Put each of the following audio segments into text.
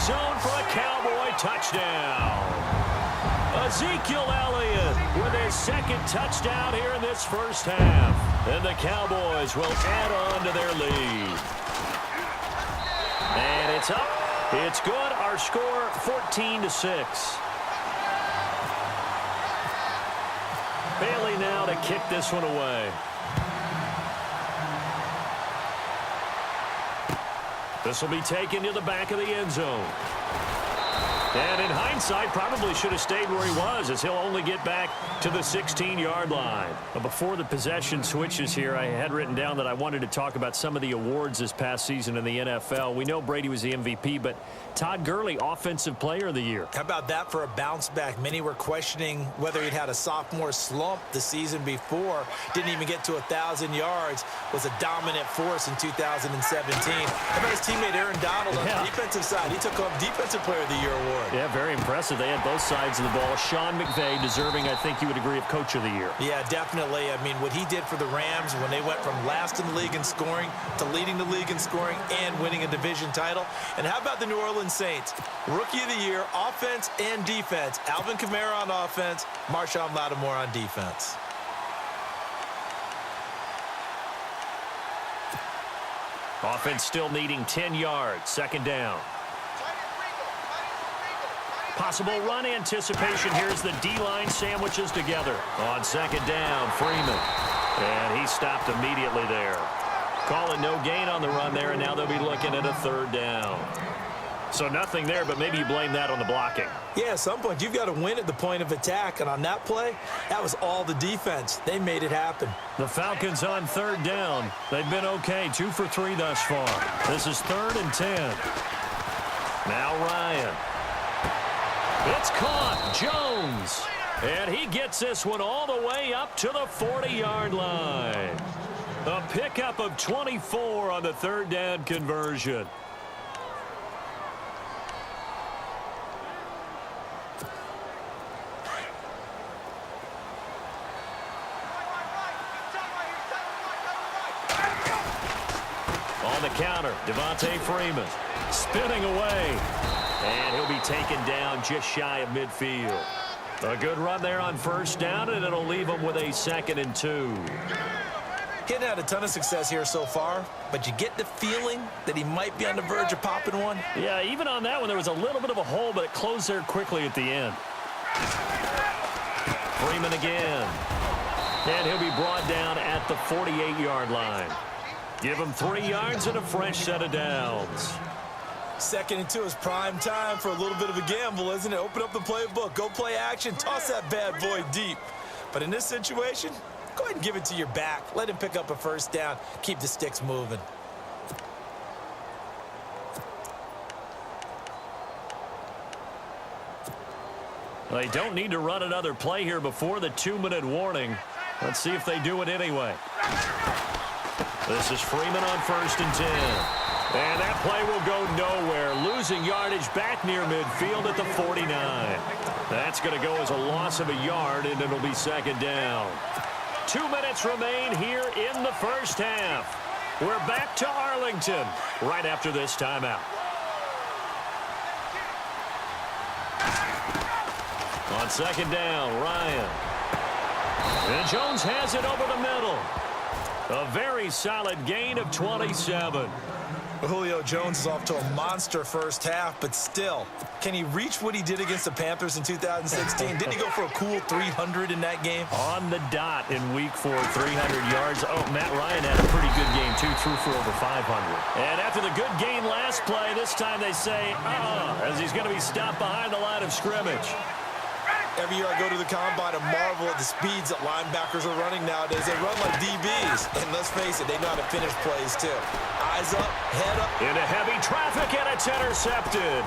zone for a Cowboy touchdown. Ezekiel Elliott with his second touchdown here in this first half. And the Cowboys will add on to their lead. And it's up. It's good. Our score 14-6. Bailey now to kick this one away. This will be taken to the back of the end zone. And in hindsight, probably should have stayed where he was, as he'll only get back to the 16-yard line. But before the possession switches here, I had written down that I wanted to talk about some of the awards this past season in the NFL. We know Brady was the MVP, but Todd Gurley, Offensive Player of the Year. How about that for a bounce back? Many were questioning whether he'd had a sophomore slump the season before. Didn't even get to 1,000 yards. Was a dominant force in 2017. How about his teammate Aaron Donald on the defensive side? He took home Defensive Player of the Year award. Yeah, very impressive. They had both sides of the ball. Sean McVay deserving, I think you would agree, of Coach of the Year. Yeah, definitely. I mean, what he did for the Rams when they went from last in the league in scoring to leading the league in scoring and winning a division title. And how about the New Orleans Saints? Rookie of the Year, offense and defense. Alvin Kamara on offense, Marshawn Lattimore on defense. Offense still needing 10 yards. Second down. Possible run anticipation. Here's the D-line sandwiches together. On second down, Freeman. And he stopped immediately there. Call it no gain on the run there, and now they'll be looking at a third down. So nothing there, but maybe you blame that on the blocking. Yeah, at some point, you've got to win at the point of attack. And on that play, that was all the defense. They made it happen. The Falcons on third down. They've been okay, 2 for 3 thus far. This is 3rd and 10. Now Ryan. It's caught. Jones. And he gets this one all the way up to the 40-yard line. A pickup of 24 on the third down conversion. On the counter, Devontae Freeman spinning away. And he'll be taken down just shy of midfield. A good run there on first down, and it'll leave him with a 2nd and 2. He hadn't had a ton of success here so far, but you get the feeling that he might be on the verge of popping one. Yeah, even on that one, there was a little bit of a hole, but it closed there quickly at the end. Freeman again. And he'll be brought down at the 48-yard line. Give him 3 yards and a fresh set of downs. 2nd and 2 is prime time for a little bit of a gamble, isn't it? Open up the playbook, go play action, toss that bad boy deep. But in this situation, go ahead and give it to your back. Let him pick up a first down. Keep the sticks moving. They don't need to run another play here before the 2-minute warning. Let's see if they do it anyway. This is Freeman on 1st and 10. And that play will go nowhere. Losing yardage back near midfield at the 49. That's going to go as a loss of a yard, and it'll be 2nd down. 2 minutes remain here in the first half. We're back to Arlington right after this timeout. On 2nd down, Ryan. And Jones has it over the middle. A very solid gain of 27. Julio Jones is off to a monster first half, but still, can he reach what he did against the Panthers in 2016? Didn't he go for a cool 300 in that game? On the dot in week 4, 300 yards. Oh, Matt Ryan had a pretty good game, too, threw for over 500. And after the good game last play, this time they say, as he's going to be stopped behind the line of scrimmage. Every year I go to the combine and marvel at the speeds that linebackers are running nowadays. They run like DBs. And let's face it, they know how to finish plays too. Eyes up, head up. Into heavy traffic, and it's intercepted.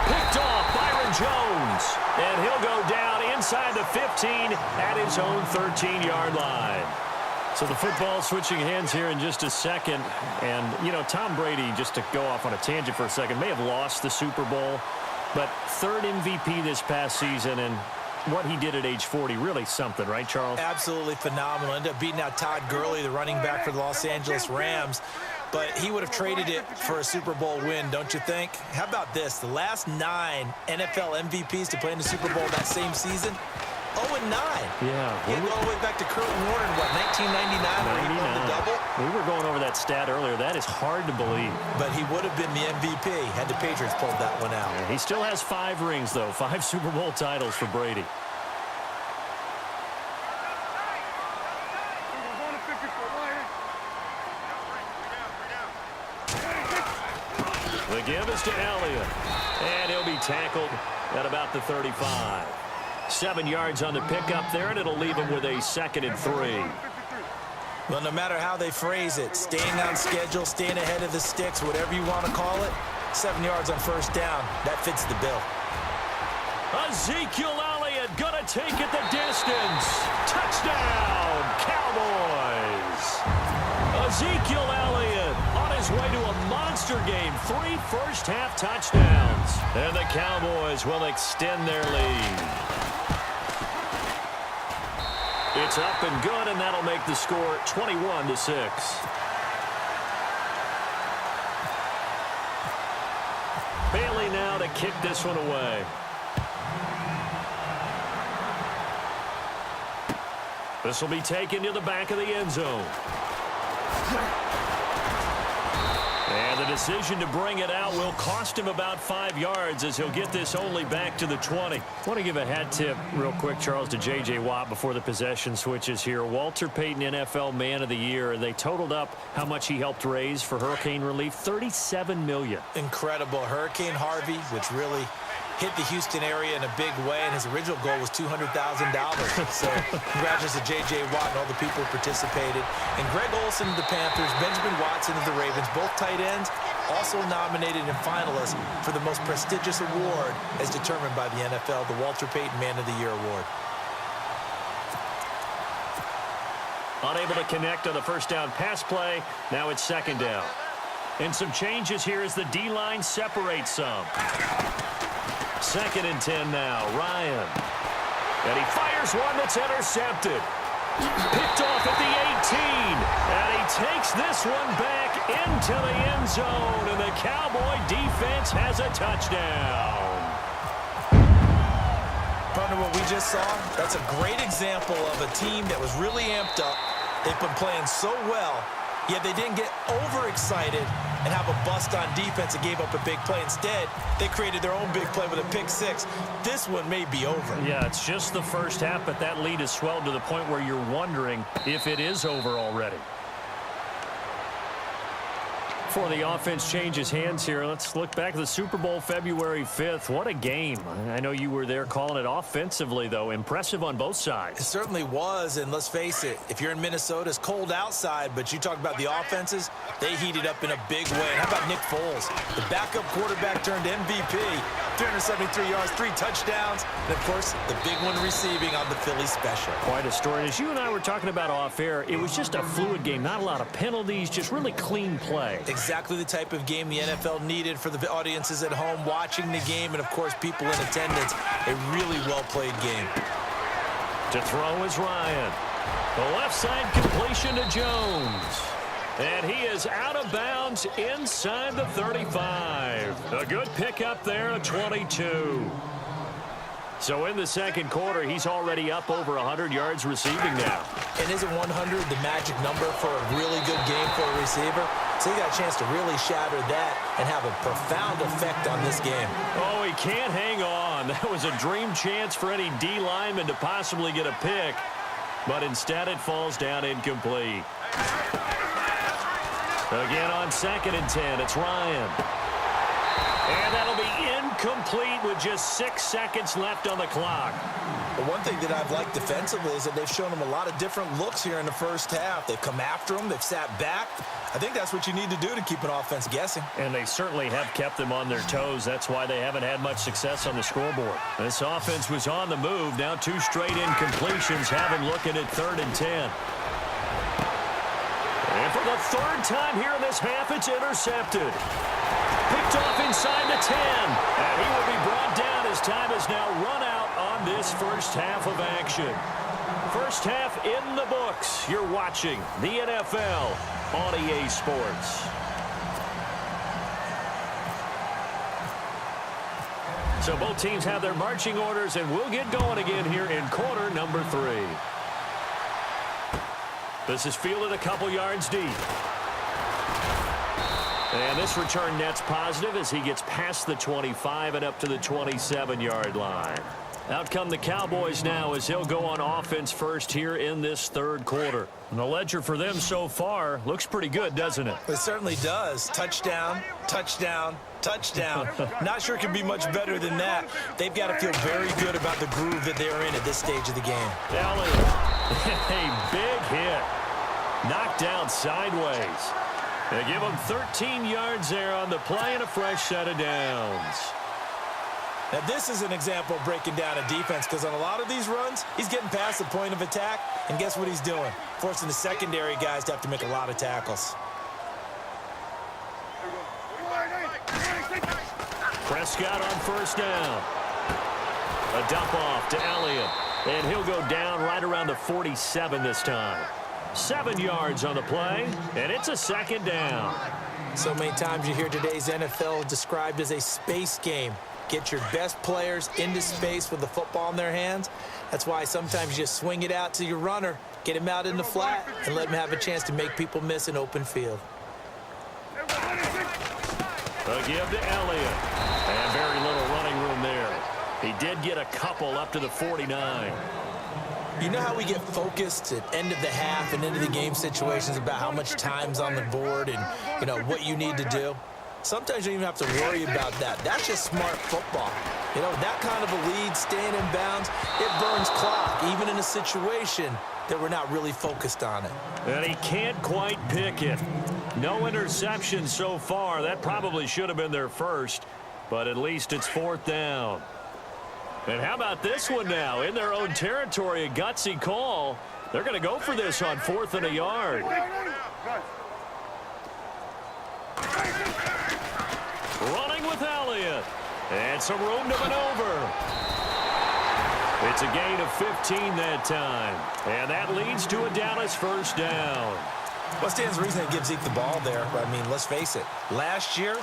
Picked off Byron Jones. And he'll go down inside the 15 at his own 13-yard line. So the football switching hands here in just a second. And, you know, Tom Brady, just to go off on a tangent for a second, may have lost the Super Bowl. But 3rd MVP this past season, and what he did at age 40, really something, right, Charles? Absolutely phenomenal. Ended up beating out Todd Gurley, the running back for the Los Angeles Rams. but he would have traded it for a Super Bowl win, don't you think? How about this? The last 9 NFL MVPs to play in the Super Bowl that same season, 0-9. Yeah. He had all the way back to Kurt Warner in, what, 1999 where he won the double? We were going over that stat earlier. That is hard to believe. But he would have been the MVP had the Patriots pulled that one out. Yeah, he still has 5 rings, though. 5 Super Bowl titles for Brady. The give is to Elliott. And he'll be tackled at about the 35. 7 yards on the pickup there, and it'll leave him with a 2nd and 3. Well, no matter how they phrase it, staying on schedule, staying ahead of the sticks, whatever you want to call it, 7 yards on first down, that fits the bill. Ezekiel Elliott gonna take it the distance. Touchdown, Cowboys. Ezekiel Elliott on his way to a monster game. 3 first-half touchdowns. And the Cowboys will extend their lead. It's up and good, and that'll make the score 21-6. Bailey now to kick this one away. This will be taken to the back of the end zone. And the decision to bring it out will cost him about 5 yards as he'll get this only back to the 20. I want to give a hat tip real quick, Charles, to J.J. Watt before the possession switches here. Walter Payton, NFL Man of the Year. They totaled up how much he helped raise for hurricane relief, $37 million. Incredible. Hurricane Harvey, which really hit the Houston area in a big way, and his original goal was $200,000. So congratulations to J.J. Watt and all the people who participated. And Greg Olsen of the Panthers, Benjamin Watson of the Ravens, both tight ends, also nominated and finalists for the most prestigious award as determined by the NFL, the Walter Payton Man of the Year Award. Unable to connect on the first down pass play. Now it's 2nd down. And some changes here as the D-line separates some. 2nd and 10 now. Ryan. And he fires one that's intercepted. Picked off at the 18. And he takes this one back into the end zone. And the Cowboy defense has a touchdown. Partner, what we just saw, that's a great example of a team that was really amped up. They've been playing so well, yet they didn't get overexcited and have a bust on defense and gave up a big play. Instead, they created their own big play with a pick-6. This one may be over. Yeah, it's just the first half, but that lead has swelled to the point where you're wondering if it is over already. Before the offense changes hands here, let's look back at the Super Bowl February 5th. What a game. I know you were there calling it offensively, though. Impressive on both sides. It certainly was, and let's face it, if you're in Minnesota, it's cold outside, but you talk about the offenses, they heated up in a big way. And how about Nick Foles? The backup quarterback turned MVP, 373 yards, 3 touchdowns, and, of course, the big one receiving on the Philly special. Quite a story. And as you and I were talking about off air, it was just a fluid game, not a lot of penalties, just really clean play. Exactly the type of game the NFL needed for the audiences at home watching the game and, of course, people in attendance. A really well-played game. To throw is Ryan. The left side completion to Jones. And he is out of bounds inside the 35. A good pickup there, a 22. So in the second quarter, he's already up over 100 yards receiving now. And isn't 100 the magic number for a really good game for a receiver? So he got a chance to really shatter that and have a profound effect on this game. Oh, he can't hang on. That was a dream chance for any D lineman to possibly get a pick. But instead it falls down incomplete. Again on 2nd and 10, it's Ryan. And that'll be incomplete with just 6 seconds left on the clock. But one thing that I've liked defensively is that they've shown him a lot of different looks here in the first half. They've come after him. They've sat back. I think that's what you need to do to keep an offense guessing. And they certainly have kept them on their toes. That's why they haven't had much success on the scoreboard. This offense was on the move. Now 2 straight incompletions have him looking at 3rd and 10. And for the 3rd time here in this half, it's intercepted. Picked off inside the 10. And he will be brought down as as time is now run out on this first half of action. First half in the books. You're watching the NFL on EA Sports. So both teams have their marching orders, and we'll get going again here in quarter number 3. This is fielded a couple yards deep. And this return net's positive as he gets past the 25 and up to the 27-yard line. Out come the Cowboys now as he'll go on offense first here in this third quarter. And the ledger for them so far looks pretty good, doesn't it? It certainly does. Touchdown, touchdown, touchdown. Not sure it can be much better than that. They've got to feel very good about the groove that they're in at this stage of the game. Elliott, a big hit. Knocked down sideways. They give him 13 yards there on the play and a fresh set of downs. Now, this is an example of breaking down a defense because on a lot of these runs, he's getting past the point of attack, and guess what he's doing? Forcing the secondary guys to have to make a lot of tackles. Prescott on first down. A dump off to Elliott, and he'll go down right around the 47 this time. 7 yards on the play, and it's a second down. So many times you hear today's NFL described as a space game. Get your best players into space with the football in their hands. That's why sometimes you just swing it out to your runner, get him out in the flat, and let him have a chance to make people miss an open field. A give to Elliott. And very little running room there. He did get a couple up to the 49. You know how we get focused at end of the half and into the game situations about how much time's on the board and, what you need to do? Sometimes you don't even have to worry about that. That's just smart football. That kind of a lead, staying in bounds, it burns clock, even in a situation that we're not really focused on it. And he can't quite pick it. No interception so far. That probably should have been their first, but at least it's fourth down. And how about this one now? In their own territory, a gutsy call. They're going to go for this on 4th and a yard. Running with Elliott. And some room to maneuver. It's a gain of 15 that time. And that leads to a Dallas first down. What stands to reason it gives Zeke the ball there? I mean, let's face it. Last year,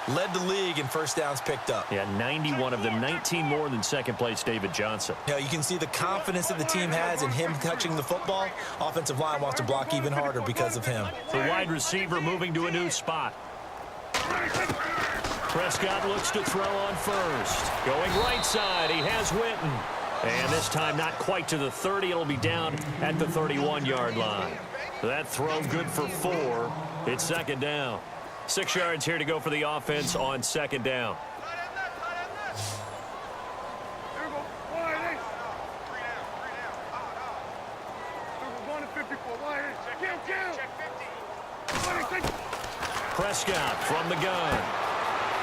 led the league in first downs picked up. Yeah, 91 of them, 19 more than second-place David Johnson. You can see the confidence that the team has in him touching the football. Offensive line wants to block even harder because of him. The wide receiver moving to a new spot. Prescott looks to throw on first. Going right side, he has Witten. And this time not quite to the 30. It'll be down at the 31-yard line. That throw good for 4. It's second down. 6 yards here to go for the offense on second down. Prescott from the gun.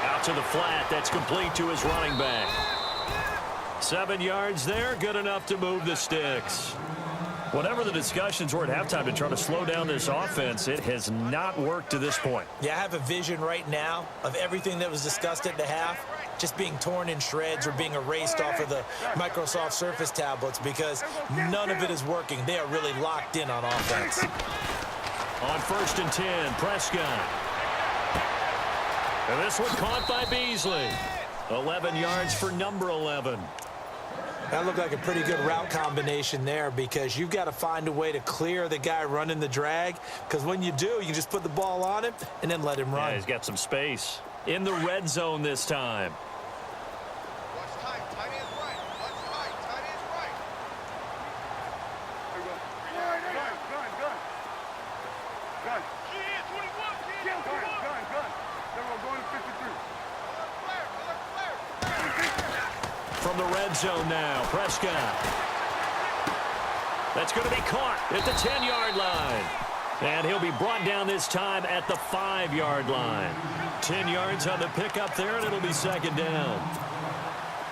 Out to the flat. That's complete to his running back. 7 yards there. Good enough to move the sticks. Whatever the discussions were at halftime to try to slow down this offense, it has not worked to this point. Yeah, I have a vision right now of everything that was discussed at the half just being torn in shreds or being erased off of the Microsoft Surface tablets because none of it is working. They are really locked in on offense. On 1st and 10, Prescott. And this one caught by Beasley. 11 yards for number 11. That looked like a pretty good route combination there because you've got to find a way to clear the guy running the drag because when you do, you just put the ball on him and then let him run. Yeah, he's got some space. In the red zone this time. From the red zone now, Prescott. That's going to be caught at the 10-yard line. And he'll be brought down this time at the 5-yard line. 10 yards on the pickup there, and it'll be second down.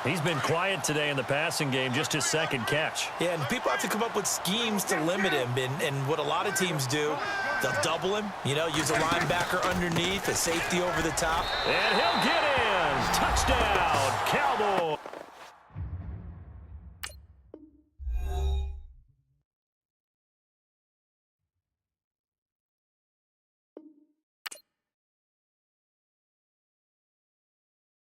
He's been quiet today in the passing game, just his second catch. Yeah, and people have to come up with schemes to limit him. And what a lot of teams do, they'll double him, use a linebacker underneath, a safety over the top. And he'll get in. Touchdown, Cowboys.